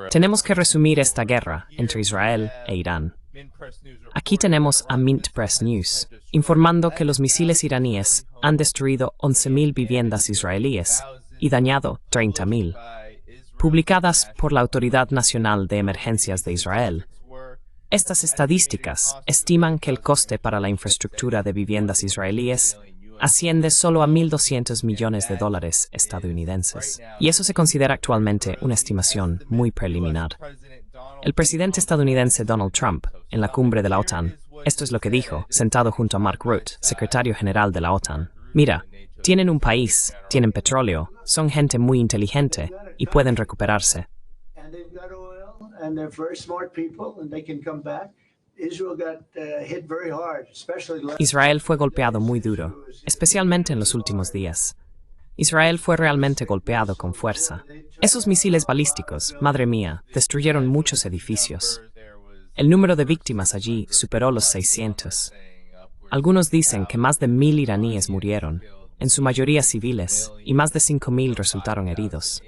Tenemos que resumir esta guerra entre Israel e Irán. Aquí tenemos a Mint Press News, informando que los misiles iraníes han destruido 11.000 viviendas israelíes y dañado 30.000. Publicadas por la Autoridad Nacional de Emergencias de Israel. Estas estadísticas estiman que el coste para la infraestructura de viviendas israelíes asciende solo a $1.200 millones estadounidenses. Y eso se considera actualmente una estimación muy preliminar. El presidente estadounidense Donald Trump, en la cumbre de la OTAN, esto es lo que dijo, sentado junto a Mark Rutte, secretario general de la OTAN. Mira, tienen un país, tienen petróleo, son gente muy inteligente y pueden recuperarse. Israel fue golpeado muy duro, especialmente en los últimos días. Israel fue realmente golpeado con fuerza. Esos misiles balísticos, madre mía, destruyeron muchos edificios. El número de víctimas allí superó los 600. Algunos dicen que más de 1.000 iraníes murieron, en su mayoría civiles, y más de 5.000 resultaron heridos.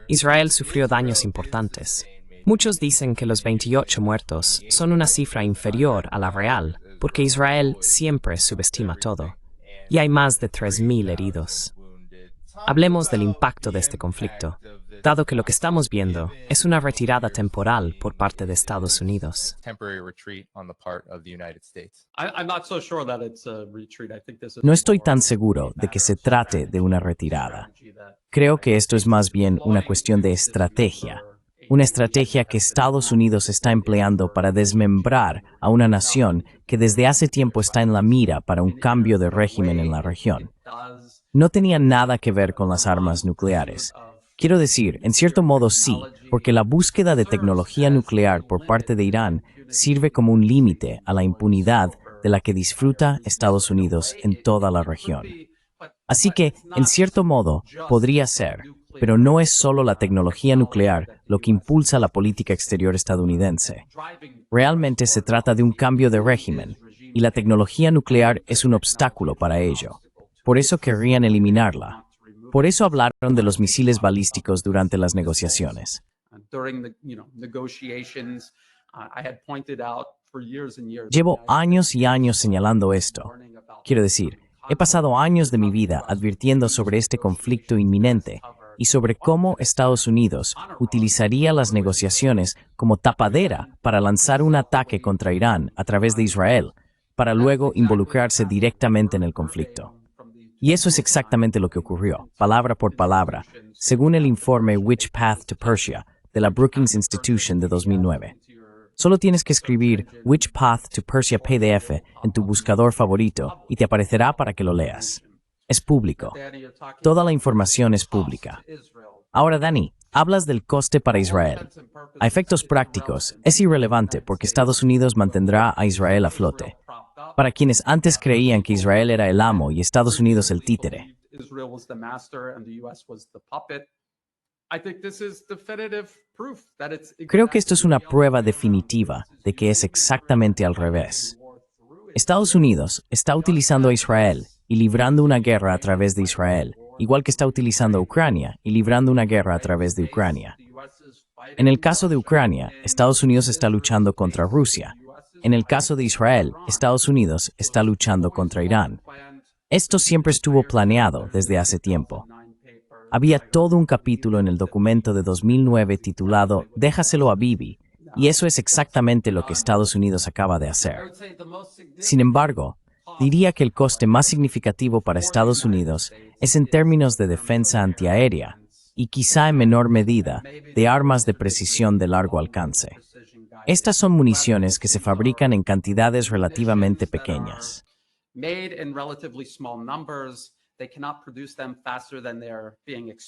Israel sufrió daños importantes. Muchos dicen que los 28 muertos son una cifra inferior a la real, porque Israel siempre subestima todo. Y hay más de 3.000 heridos. Hablemos del impacto de este conflicto, dado que lo que estamos viendo es una retirada temporal por parte de Estados Unidos. No estoy tan seguro de que se trate de una retirada. Creo que esto es más bien una cuestión de estrategia. Una estrategia que Estados Unidos está empleando para desmembrar a una nación que desde hace tiempo está en la mira para un cambio de régimen en la región. No tenía nada que ver con las armas nucleares. Quiero decir, en cierto modo sí, porque la búsqueda de tecnología nuclear por parte de Irán sirve como un límite a la impunidad de la que disfruta Estados Unidos en toda la región. Así que, en cierto modo, podría ser, pero no es solo la tecnología nuclear lo que impulsa la política exterior estadounidense. Realmente se trata de un cambio de régimen, y la tecnología nuclear es un obstáculo para ello. Por eso querrían eliminarla. Por eso hablaron de los misiles balísticos durante las negociaciones. Llevo años y años señalando esto. Quiero decir, he pasado años de mi vida advirtiendo sobre este conflicto inminente y sobre cómo Estados Unidos utilizaría las negociaciones como tapadera para lanzar un ataque contra Irán a través de Israel, para luego involucrarse directamente en el conflicto. Y eso es exactamente lo que ocurrió, palabra por palabra, según el informe Which Path to Persia de la Brookings Institution de 2009. Solo tienes que escribir Which Path to Persia PDF en tu buscador favorito y te aparecerá para que lo leas. Es público. Toda la información es pública. Ahora, Dani, hablas del coste para Israel. A efectos prácticos, es irrelevante porque Estados Unidos mantendrá a Israel a flote. Para quienes antes creían que Israel era el amo y Estados Unidos el títere. Creo que esto es una prueba definitiva de que es exactamente al revés. Estados Unidos está utilizando a Israel y librando una guerra a través de Israel, igual que está utilizando a Ucrania y librando una guerra a través de Ucrania. En el caso de Ucrania, Estados Unidos está luchando contra Rusia. En el caso de Israel, Estados Unidos está luchando contra Irán. Esto siempre estuvo planeado desde hace tiempo. Había todo un capítulo en el documento de 2009 titulado Déjaselo a Bibi, y eso es exactamente lo que Estados Unidos acaba de hacer. Sin embargo, diría que el coste más significativo para Estados Unidos es en términos de defensa antiaérea y quizá en menor medida de armas de precisión de largo alcance. Estas son municiones que se fabrican en cantidades relativamente pequeñas.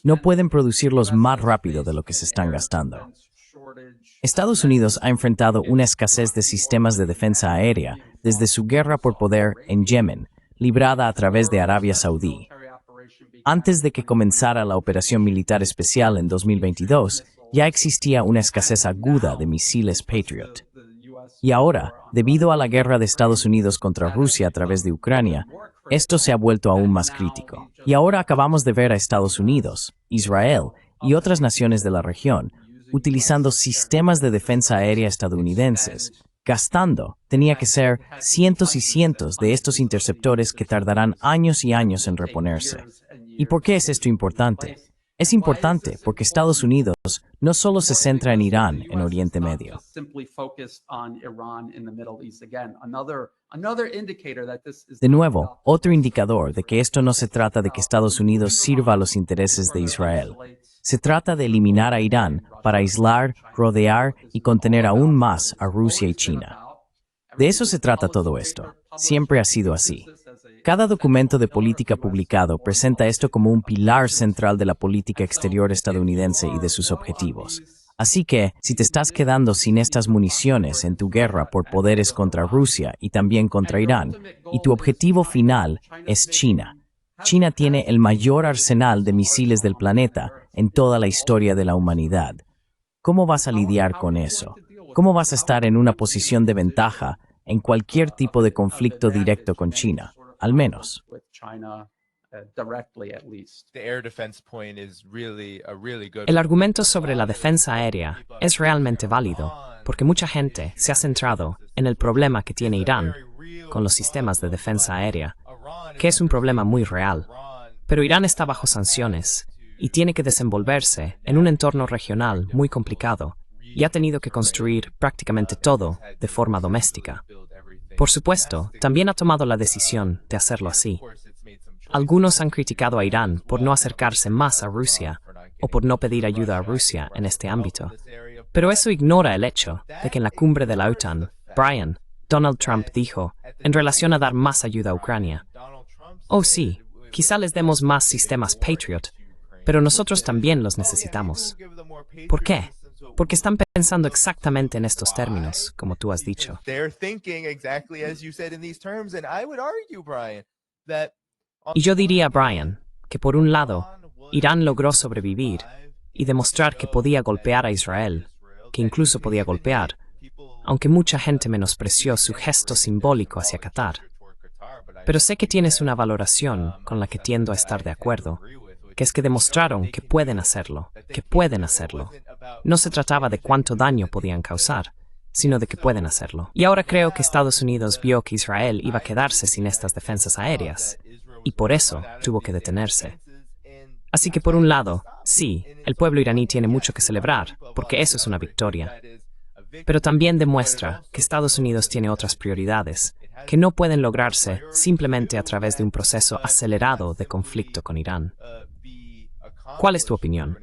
No pueden producirlos más rápido de lo que se están gastando. Estados Unidos ha enfrentado una escasez de sistemas de defensa aérea desde su guerra por poder en Yemen, librada a través de Arabia Saudí. Antes de que comenzara la operación militar especial en 2022, ya existía una escasez aguda de misiles Patriot. Y ahora, debido a la guerra de Estados Unidos contra Rusia a través de Ucrania, esto se ha vuelto aún más crítico. Y ahora acabamos de ver a Estados Unidos, Israel y otras naciones de la región, utilizando sistemas de defensa aérea estadounidenses, gastando, tenía que ser, cientos y cientos de estos interceptores que tardarán años y años en reponerse. ¿Y por qué es esto importante? Es importante porque Estados Unidos no solo se centra en Irán en Oriente Medio. De nuevo, otro indicador de que esto no se trata de que Estados Unidos sirva a los intereses de Israel. Se trata de eliminar a Irán para aislar, rodear y contener aún más a Rusia y China. De eso se trata todo esto. Siempre ha sido así. Cada documento de política publicado presenta esto como un pilar central de la política exterior estadounidense y de sus objetivos. Así que, si te estás quedando sin estas municiones en tu guerra por poderes contra Rusia y también contra Irán, y tu objetivo final es China, China tiene el mayor arsenal de misiles del planeta en toda la historia de la humanidad. ¿Cómo vas a lidiar con eso? ¿Cómo vas a estar en una posición de ventaja en cualquier tipo de conflicto directo con China? Al menos. El argumento sobre la defensa aérea es realmente válido, porque mucha gente se ha centrado en el problema que tiene Irán con los sistemas de defensa aérea, que es un problema muy real. Pero Irán está bajo sanciones y tiene que desenvolverse en un entorno regional muy complicado y ha tenido que construir prácticamente todo de forma doméstica. Por supuesto, también ha tomado la decisión de hacerlo así. Algunos han criticado a Irán por no acercarse más a Rusia o por no pedir ayuda a Rusia en este ámbito. Pero eso ignora el hecho de que en la cumbre de la OTAN, Donald Trump dijo, en relación a dar más ayuda a Ucrania: "Oh sí, quizá les demos más sistemas Patriot, pero nosotros también los necesitamos". ¿Por qué? Porque están pensando exactamente en estos términos, como tú has dicho. Y yo diría, Brian, que por un lado, Irán logró sobrevivir y demostrar que podía golpear a Israel, que incluso podía golpear, aunque mucha gente menospreció su gesto simbólico hacia Qatar. Pero sé que tienes una valoración con la que tiendo a estar de acuerdo, que es que demostraron que pueden hacerlo, No se trataba de cuánto daño podían causar, sino de que pueden hacerlo. Y ahora creo que Estados Unidos vio que Israel iba a quedarse sin estas defensas aéreas, y por eso tuvo que detenerse. Así que por un lado, sí, el pueblo iraní tiene mucho que celebrar, porque eso es una victoria. Pero también demuestra que Estados Unidos tiene otras prioridades, que no pueden lograrse simplemente a través de un proceso acelerado de conflicto con Irán. ¿Cuál es tu opinión?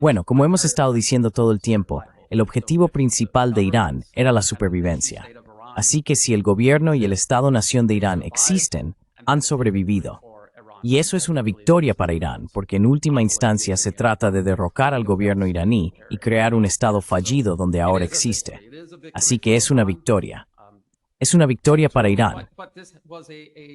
Bueno, como hemos estado diciendo todo el tiempo, el objetivo principal de Irán era la supervivencia. Así que si el gobierno y el Estado-nación de Irán existen, han sobrevivido. Y eso es una victoria para Irán, porque en última instancia se trata de derrocar al gobierno iraní y crear un Estado fallido donde ahora existe. Así que es una victoria. Es una victoria para Irán.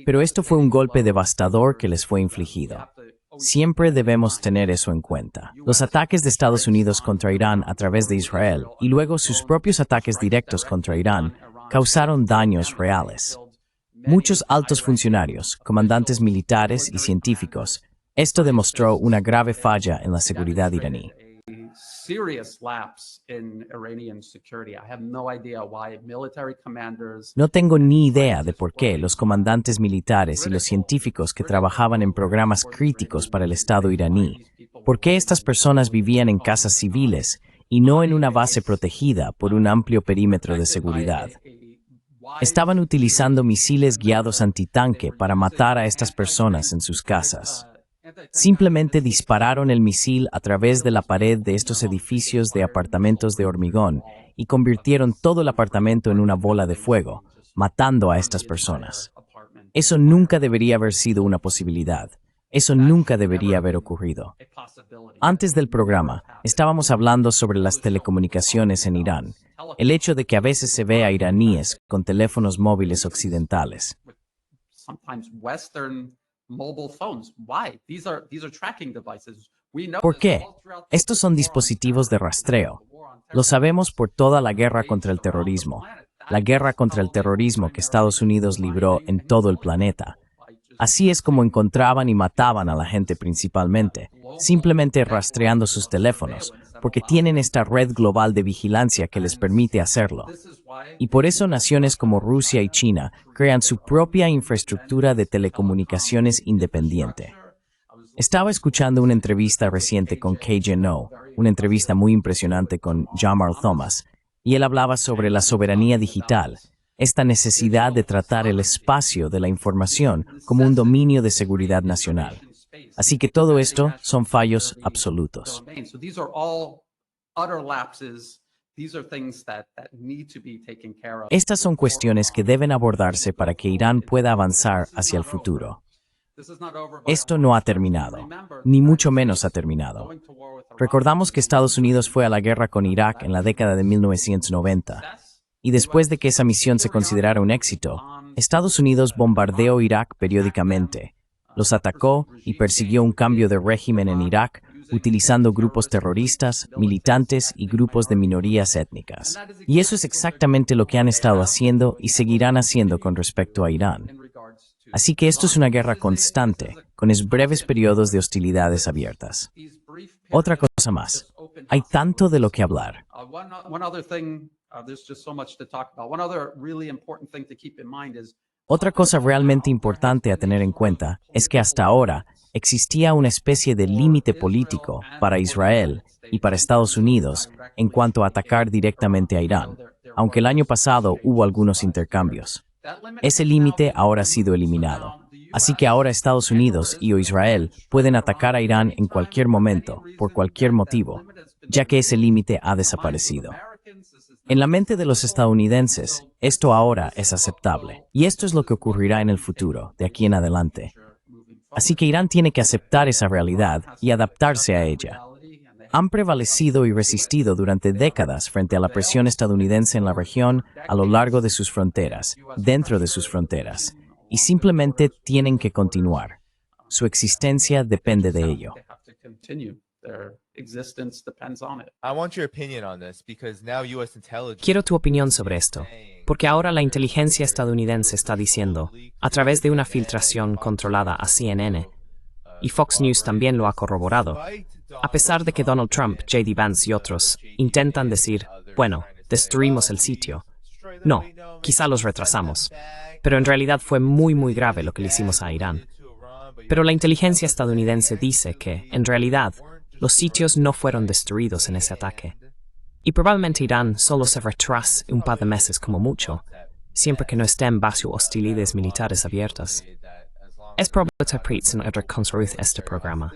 Pero esto fue un golpe devastador que les fue infligido. Siempre debemos tener eso en cuenta. Los ataques de Estados Unidos contra Irán a través de Israel y luego sus propios ataques directos contra Irán causaron daños reales. Muchos altos funcionarios, comandantes militares y científicos, esto demostró una grave falla en la seguridad iraní. No tengo ni idea de por qué los comandantes militares y los científicos que trabajaban en programas críticos para el Estado iraní, por qué estas personas vivían en casas civiles y no en una base protegida por un amplio perímetro de seguridad. Estaban utilizando misiles guiados antitanque para matar a estas personas en sus casas. Simplemente dispararon el misil a través de la pared de estos edificios de apartamentos de hormigón y convirtieron todo el apartamento en una bola de fuego, matando a estas personas. Eso nunca debería haber sido una posibilidad. Eso nunca debería haber ocurrido. Antes del programa, estábamos hablando sobre las telecomunicaciones en Irán, el hecho de que a veces se ve a iraníes con teléfonos móviles occidentales. ¿Por qué? Estos son dispositivos de rastreo. Lo sabemos por toda la guerra contra el terrorismo. la guerra contra el terrorismo que Estados Unidos libró en todo el planeta. Así es como encontraban y mataban a la gente principalmente, simplemente rastreando sus teléfonos, porque tienen esta red global de vigilancia que les permite hacerlo. Y por eso naciones como Rusia y China crean su propia infraestructura de telecomunicaciones independiente. Estaba escuchando una entrevista reciente con KGNO, una entrevista muy impresionante con Jamal Thomas, y él hablaba sobre la soberanía digital, esta necesidad de tratar el espacio de la información como un dominio de seguridad nacional. Así que todo esto son fallos absolutos. Estas son cuestiones que deben abordarse para que Irán pueda avanzar hacia el futuro. Esto no ha terminado, ni mucho menos ha terminado. Recordamos que Estados Unidos fue a la guerra con Irak en la década de 1990, y después de que esa misión se considerara un éxito, Estados Unidos bombardeó Irak periódicamente, los atacó y persiguió un cambio de régimen en Irak, utilizando grupos terroristas, militantes y grupos de minorías étnicas. Y eso es exactamente lo que han estado haciendo y seguirán haciendo con respecto a Irán. Así que esto es una guerra constante, con breves periodos de hostilidades abiertas. Otra cosa más, hay tanto de lo que hablar. Otra cosa realmente importante a tener en cuenta es que hasta ahora existía una especie de límite político para Israel y para Estados Unidos en cuanto a atacar directamente a Irán, aunque el año pasado hubo algunos intercambios. Ese límite ahora ha sido eliminado. Así que ahora Estados Unidos y o Israel pueden atacar a Irán en cualquier momento, por cualquier motivo, ya que ese límite ha desaparecido. En la mente de los estadounidenses, esto ahora es aceptable, y esto es lo que ocurrirá en el futuro, de aquí en adelante. Así que Irán tiene que aceptar esa realidad y adaptarse a ella. Han prevalecido y resistido durante décadas frente a la presión estadounidense en la región a lo largo de sus fronteras, dentro de sus fronteras, y simplemente tienen que continuar. Su existencia depende de ello. Quiero tu opinión sobre esto, porque ahora la inteligencia estadounidense está diciendo, a través de una filtración controlada a CNN, y Fox News también lo ha corroborado, a pesar de que Donald Trump, J.D. Vance y otros intentan decir, bueno, destruimos el sitio. No, quizá los retrasamos, pero en realidad fue muy grave lo que le hicimos a Irán. Pero la inteligencia estadounidense dice que, en realidad, los sitios no fueron destruidos en ese ataque. Y probablemente Irán solo se retrase un par de meses como mucho, siempre que no estén bajo hostilidades militares abiertas. Es probable que Pritz en reconstruir este programa.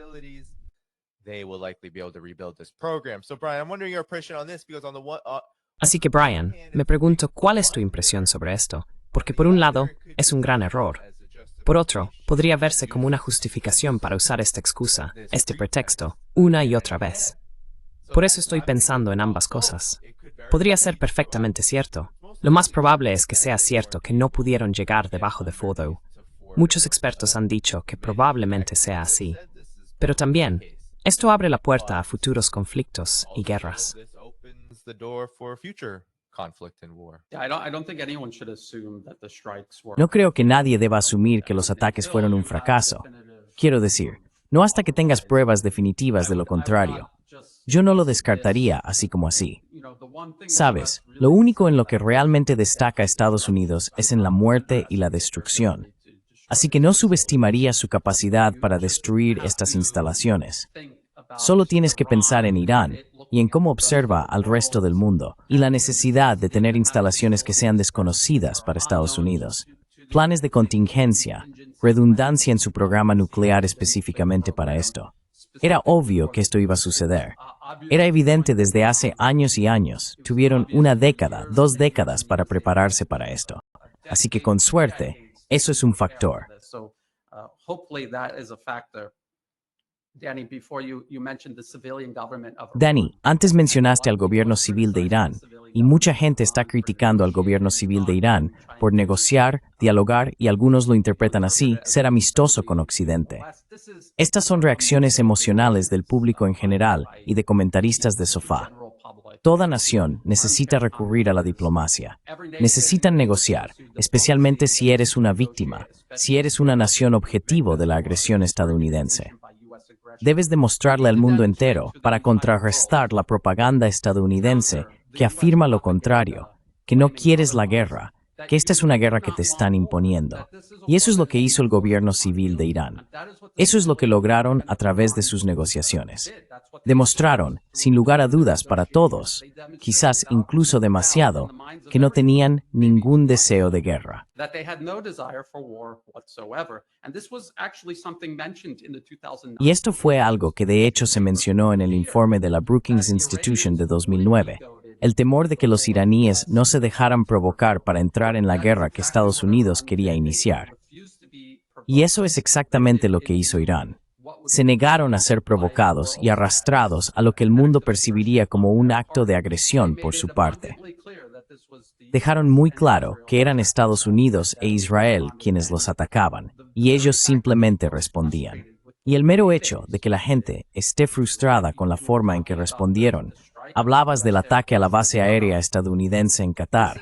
Así que Brian, me pregunto cuál es tu impresión sobre esto, porque por un lado, es un gran error. Por otro, podría verse como una justificación para usar esta excusa, este pretexto, una y otra vez. Por eso estoy pensando en ambas cosas. Podría ser perfectamente cierto. Lo más probable es que sea cierto que no pudieron llegar debajo de Fordow. Muchos expertos han dicho que probablemente sea así. Pero también, esto abre la puerta a futuros conflictos y guerras. No creo que nadie deba asumir que los ataques fueron un fracaso. Quiero decir, no hasta que tengas pruebas definitivas de lo contrario. Yo no lo descartaría así como así. Sabes, lo único en lo que realmente destaca Estados Unidos es en la muerte y la destrucción. Así que no subestimaría su capacidad para destruir estas instalaciones. Solo tienes que pensar en Irán y en cómo observa al resto del mundo y la necesidad de tener instalaciones que sean desconocidas para Estados Unidos, planes de contingencia, redundancia en su programa nuclear específicamente para esto. Era obvio que esto iba a suceder. Era evidente desde hace años y años. Tuvieron una década, 2 décadas para prepararse para esto. Así que con suerte, eso es un factor. Danny, antes mencionaste al gobierno civil de Irán, y mucha gente está criticando al gobierno civil de Irán por negociar, dialogar y algunos lo interpretan así, ser amistoso con Occidente. Estas son reacciones emocionales del público en general y de comentaristas de sofá. Toda nación necesita recurrir a la diplomacia. Necesitan negociar, especialmente si eres una víctima, si eres una nación objetivo de la agresión estadounidense. Debes demostrarle al mundo entero para contrarrestar la propaganda estadounidense que afirma lo contrario, que no quieres la guerra, que esta es una guerra que te están imponiendo. Y eso es lo que hizo el gobierno civil de Irán. Eso es lo que lograron a través de sus negociaciones. Demostraron, sin lugar a dudas para todos, quizás incluso demasiado, que no tenían ningún deseo de guerra. Y esto fue algo que de hecho se mencionó en el informe de la Brookings Institution de 2009. El temor de que los iraníes no se dejaran provocar para entrar en la guerra que Estados Unidos quería iniciar. Y eso es exactamente lo que hizo Irán. Se negaron a ser provocados y arrastrados a lo que el mundo percibiría como un acto de agresión por su parte. Dejaron muy claro que eran Estados Unidos e Israel quienes los atacaban, y ellos simplemente respondían. Y el mero hecho de que la gente esté frustrada con la forma en que respondieron. Hablabas del ataque a la base aérea estadounidense en Qatar.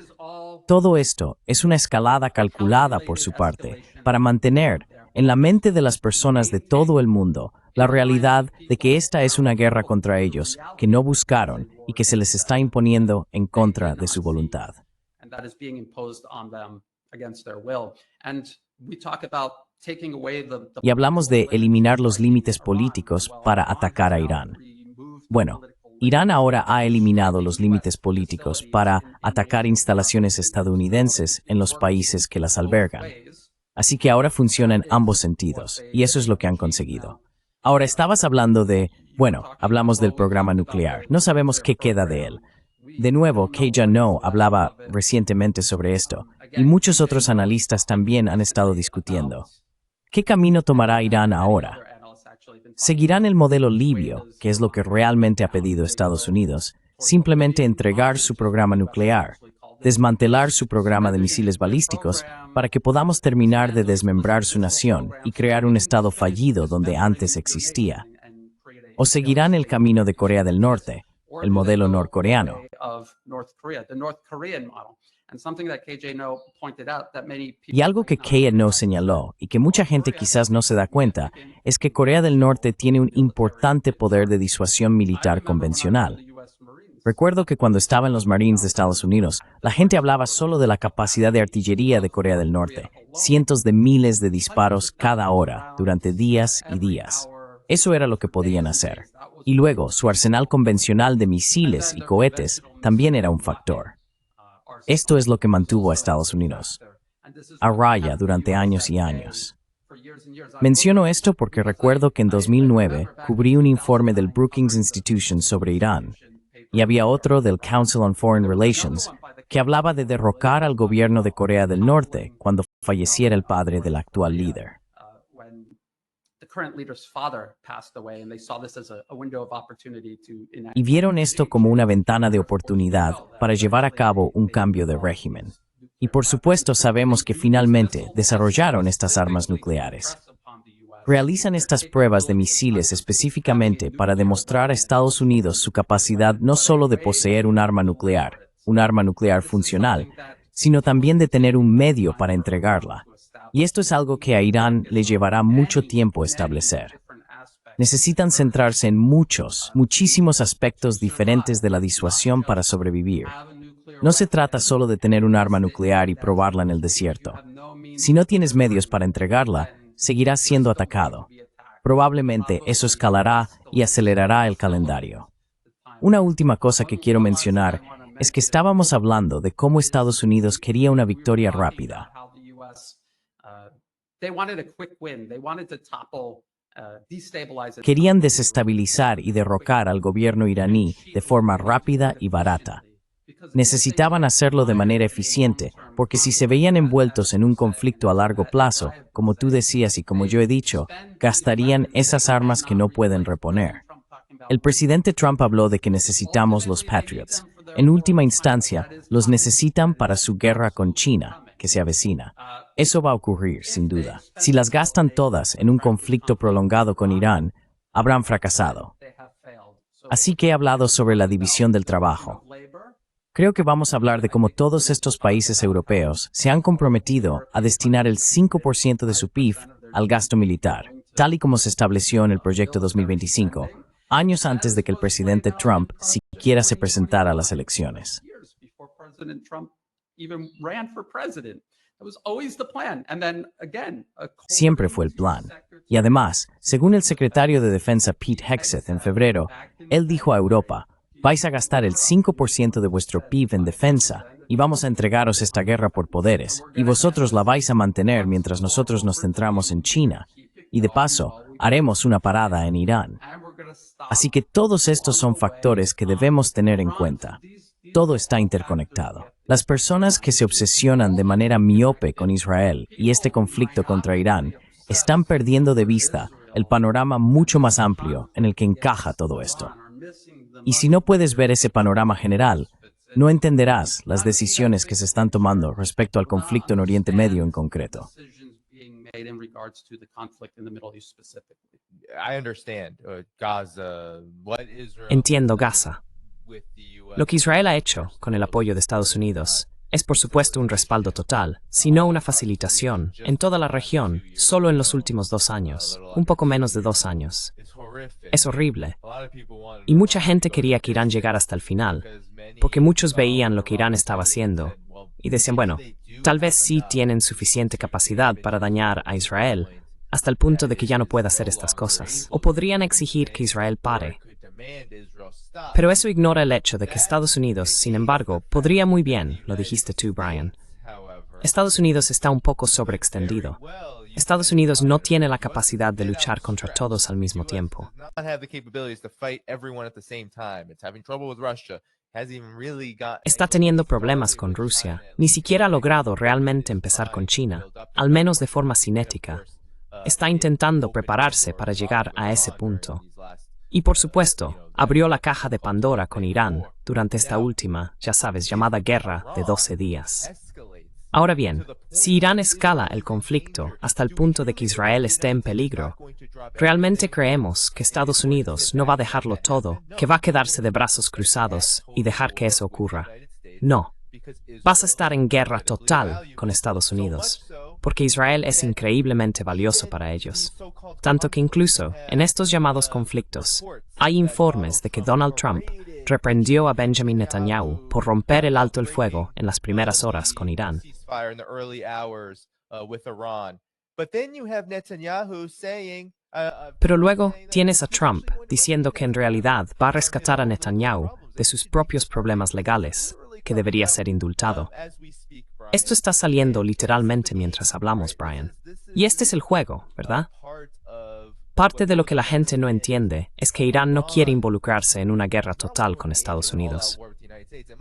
Todo esto es una escalada calculada por su parte para mantener en la mente de las personas de todo el mundo la realidad de que esta es una guerra contra ellos que no buscaron y que se les está imponiendo en contra de su voluntad. Y hablamos de eliminar los límites políticos para atacar a Irán. Bueno, Irán ahora ha eliminado los límites políticos para atacar instalaciones estadounidenses en los países que las albergan. Así que ahora funciona en ambos sentidos, y eso es lo que han conseguido. Ahora estabas hablando de, hablamos del programa nuclear, no sabemos qué queda de él. De nuevo, KJno hablaba recientemente sobre esto, y muchos otros analistas también han estado discutiendo. ¿Qué camino tomará Irán ahora? ¿Seguirán el modelo libio, que es lo que realmente ha pedido Estados Unidos, simplemente entregar su programa nuclear, desmantelar su programa de misiles balísticos para que podamos terminar de desmembrar su nación y crear un estado fallido donde antes existía? ¿O seguirán el camino de Corea del Norte, el modelo norcoreano? Y algo que KJno señaló, y que mucha gente quizás no se da cuenta, es que Corea del Norte tiene un importante poder de disuasión militar convencional. Recuerdo que cuando estaba en los Marines de Estados Unidos, la gente hablaba solo de la capacidad de artillería de Corea del Norte, cientos de miles de disparos cada hora, durante días y días. Eso era lo que podían hacer. Y luego, su arsenal convencional de misiles y cohetes también era un factor. Esto es lo que mantuvo a Estados Unidos a raya durante años y años. Menciono esto porque recuerdo que en 2009 cubrí un informe del Brookings Institution sobre Irán, y había otro del Council on Foreign Relations que hablaba de derrocar al gobierno de Corea del Norte cuando falleciera el padre del actual líder. Y vieron esto como una ventana de oportunidad para llevar a cabo un cambio de régimen. Y por supuesto sabemos que finalmente desarrollaron estas armas nucleares. Realizan estas pruebas de misiles específicamente para demostrar a Estados Unidos su capacidad no solo de poseer un arma nuclear funcional, sino también de tener un medio para entregarla. Y esto es algo que a Irán le llevará mucho tiempo establecer. Necesitan centrarse en muchísimos aspectos diferentes de la disuasión para sobrevivir. No se trata solo de tener un arma nuclear y probarla en el desierto. Si no tienes medios para entregarla, seguirás siendo atacado. Probablemente eso escalará y acelerará el calendario. Una última cosa que quiero mencionar es que estábamos hablando de cómo Estados Unidos quería una victoria rápida. Querían desestabilizar y derrocar al gobierno iraní de forma rápida y barata. Necesitaban hacerlo de manera eficiente, porque si se veían envueltos en un conflicto a largo plazo, como tú decías y como yo he dicho, gastarían esas armas que no pueden reponer. El presidente Trump habló de que necesitamos los Patriots. En última instancia, los necesitan para su guerra con China, que se avecina. Eso va a ocurrir, sin duda. Si las gastan todas en un conflicto prolongado con Irán, habrán fracasado. Así que he hablado sobre la división del trabajo. Creo que vamos a hablar de cómo todos estos países europeos se han comprometido a destinar el 5% de su PIB al gasto militar, tal y como se estableció en el Proyecto 2025, años antes de que el presidente Trump siquiera se presentara a las elecciones. Siempre fue el plan. Y además, según el secretario de Defensa Pete Hegseth en febrero, él dijo a Europa: vais a gastar el 5% de vuestro PIB en defensa y vamos a entregaros esta guerra por poderes, y vosotros la vais a mantener mientras nosotros nos centramos en China, y de paso, haremos una parada en Irán. Así que todos estos son factores que debemos tener en cuenta. Todo está interconectado. Las personas que se obsesionan de manera miope con Israel y este conflicto contra Irán están perdiendo de vista el panorama mucho más amplio en el que encaja todo esto. Y si no puedes ver ese panorama general, no entenderás las decisiones que se están tomando respecto al conflicto en Oriente Medio en concreto. Entiendo Gaza. Lo que Israel ha hecho con el apoyo de Estados Unidos es por supuesto un respaldo total, si no una facilitación, en toda la región, solo en los últimos 2 años, un poco menos de 2 años. Es horrible. Y mucha gente quería que Irán llegara hasta el final, porque muchos veían lo que Irán estaba haciendo y decían, bueno, tal vez sí tienen suficiente capacidad para dañar a Israel, hasta el punto de que ya no pueda hacer estas cosas. O podrían exigir que Israel pare. Pero eso ignora el hecho de que Estados Unidos, sin embargo, podría muy bien, lo dijiste tú, Brian. Estados Unidos está un poco sobreextendido. Estados Unidos no tiene la capacidad de luchar contra todos al mismo tiempo. Está teniendo problemas con Rusia. Ni siquiera ha logrado realmente empezar con China, al menos de forma cinética. Está intentando prepararse para llegar a ese punto. Y por supuesto, abrió la caja de Pandora con Irán durante esta última, ya sabes, llamada guerra de 12 días. Ahora bien, si Irán escala el conflicto hasta el punto de que Israel esté en peligro, ¿realmente creemos que Estados Unidos no va a dejarlo todo, que va a quedarse de brazos cruzados y dejar que eso ocurra? No. Vas a estar en guerra total con Estados Unidos, porque Israel es increíblemente valioso para ellos. Tanto que incluso en estos llamados conflictos, hay informes de que Donald Trump reprendió a Benjamin Netanyahu por romper el alto el fuego en las primeras horas con Irán. Pero luego tienes a Trump diciendo que en realidad va a rescatar a Netanyahu de sus propios problemas legales, que debería ser indultado. Esto está saliendo literalmente mientras hablamos, Brian. Y este es el juego, ¿verdad? Parte de lo que la gente no entiende es que Irán no quiere involucrarse en una guerra total con Estados Unidos.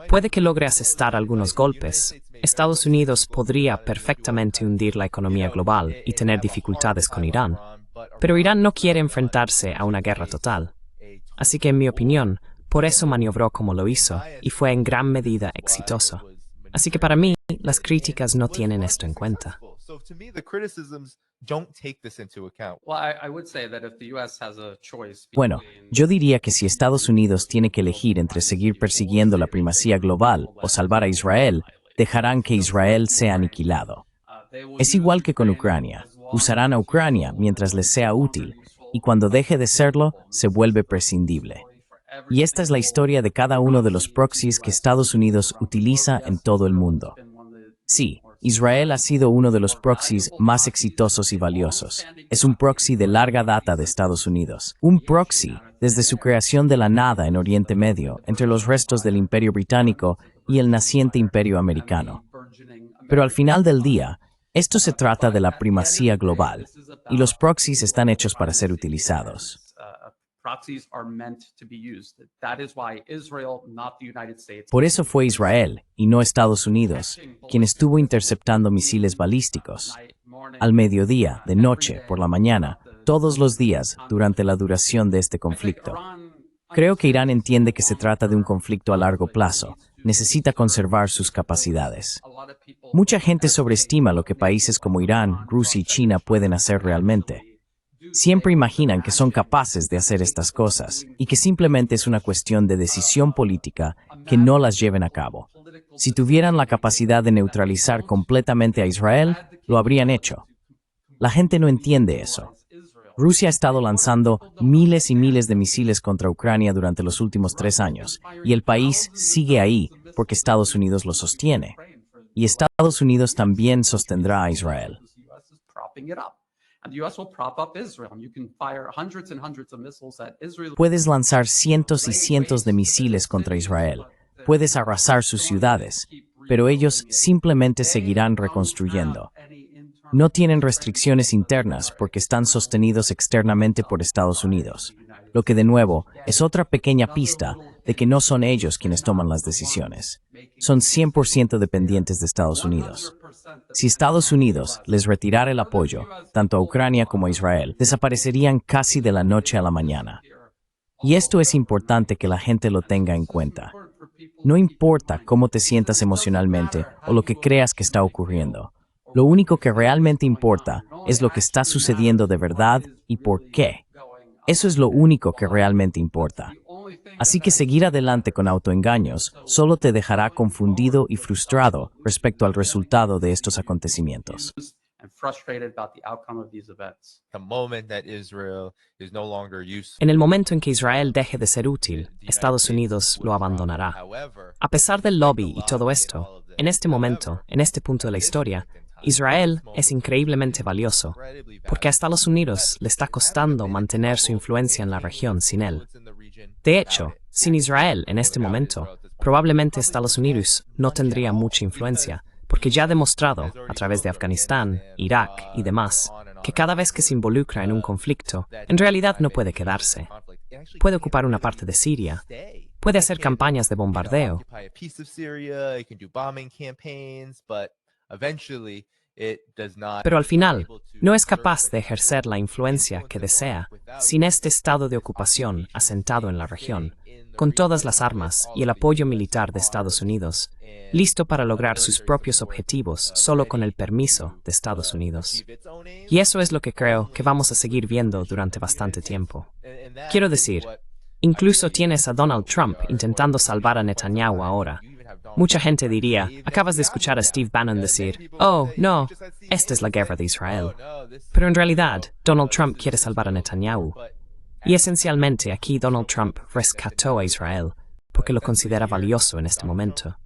Puede que logre asestar algunos golpes. Estados Unidos podría perfectamente hundir la economía global y tener dificultades con Irán. Pero Irán no quiere enfrentarse a una guerra total. Así que, en mi opinión, por eso maniobró como lo hizo y fue en gran medida exitoso. Así que para mí, las críticas no tienen esto en cuenta. Bueno, yo diría que si Estados Unidos tiene que elegir entre seguir persiguiendo la primacía global o salvar a Israel, dejarán que Israel sea aniquilado. Es igual que con Ucrania. Usarán a Ucrania mientras les sea útil, y cuando deje de serlo, se vuelve prescindible. Y esta es la historia de cada uno de los proxies que Estados Unidos utiliza en todo el mundo. Sí, Israel ha sido uno de los proxies más exitosos y valiosos. Es un proxy de larga data de Estados Unidos. Un proxy desde su creación de la nada en Oriente Medio, entre los restos del Imperio Británico y el naciente Imperio Americano. Pero al final del día, esto se trata de la primacía global, y los proxies están hechos para ser utilizados. Por eso fue Israel, y no Estados Unidos, quien estuvo interceptando misiles balísticos, al mediodía, de noche, por la mañana, todos los días, durante la duración de este conflicto. Creo que Irán entiende que se trata de un conflicto a largo plazo. Necesita conservar sus capacidades. Mucha gente sobreestima lo que países como Irán, Rusia y China pueden hacer realmente. Siempre imaginan que son capaces de hacer estas cosas y que simplemente es una cuestión de decisión política que no las lleven a cabo. Si tuvieran la capacidad de neutralizar completamente a Israel, lo habrían hecho. La gente no entiende eso. Rusia ha estado lanzando miles y miles de misiles contra Ucrania durante los últimos 3 años, y el país sigue ahí porque Estados Unidos lo sostiene. Y Estados Unidos también sostendrá a Israel. Puedes lanzar cientos y cientos de misiles contra Israel. Puedes arrasar sus ciudades, pero ellos simplemente seguirán reconstruyendo. No tienen restricciones internas porque están sostenidos externamente por Estados Unidos, lo que de nuevo es otra pequeña pista de que no son ellos quienes toman las decisiones. Son 100% dependientes de Estados Unidos. Si Estados Unidos les retirara el apoyo, tanto a Ucrania como a Israel, desaparecerían casi de la noche a la mañana. Y esto es importante que la gente lo tenga en cuenta. No importa cómo te sientas emocionalmente o lo que creas que está ocurriendo. Lo único que realmente importa es lo que está sucediendo de verdad y por qué. Eso es lo único que realmente importa. Así que seguir adelante con autoengaños solo te dejará confundido y frustrado respecto al resultado de estos acontecimientos. En el momento en que Israel deje de ser útil, Estados Unidos lo abandonará. A pesar del lobby y todo esto, en este momento, en este punto de la historia, Israel es increíblemente valioso, porque a Estados Unidos le está costando mantener su influencia en la región sin él. De hecho, sin Israel en este momento, probablemente Estados Unidos no tendría mucha influencia, porque ya ha demostrado, a través de Afganistán, Irak y demás, que cada vez que se involucra en un conflicto, en realidad no puede quedarse. Puede ocupar una parte de Siria, puede hacer campañas de bombardeo, pero al final, no es capaz de ejercer la influencia que desea sin este estado de ocupación asentado en la región, con todas las armas y el apoyo militar de Estados Unidos, listo para lograr sus propios objetivos solo con el permiso de Estados Unidos. Y eso es lo que creo que vamos a seguir viendo durante bastante tiempo. Quiero decir, incluso tienes a Donald Trump intentando salvar a Netanyahu ahora. Mucha gente diría, acabas de escuchar a Steve Bannon decir, oh, no, esta es la guerra de Israel. Pero en realidad, Donald Trump quiere salvar a Netanyahu. Y esencialmente aquí Donald Trump rescató a Israel porque lo considera valioso en este momento.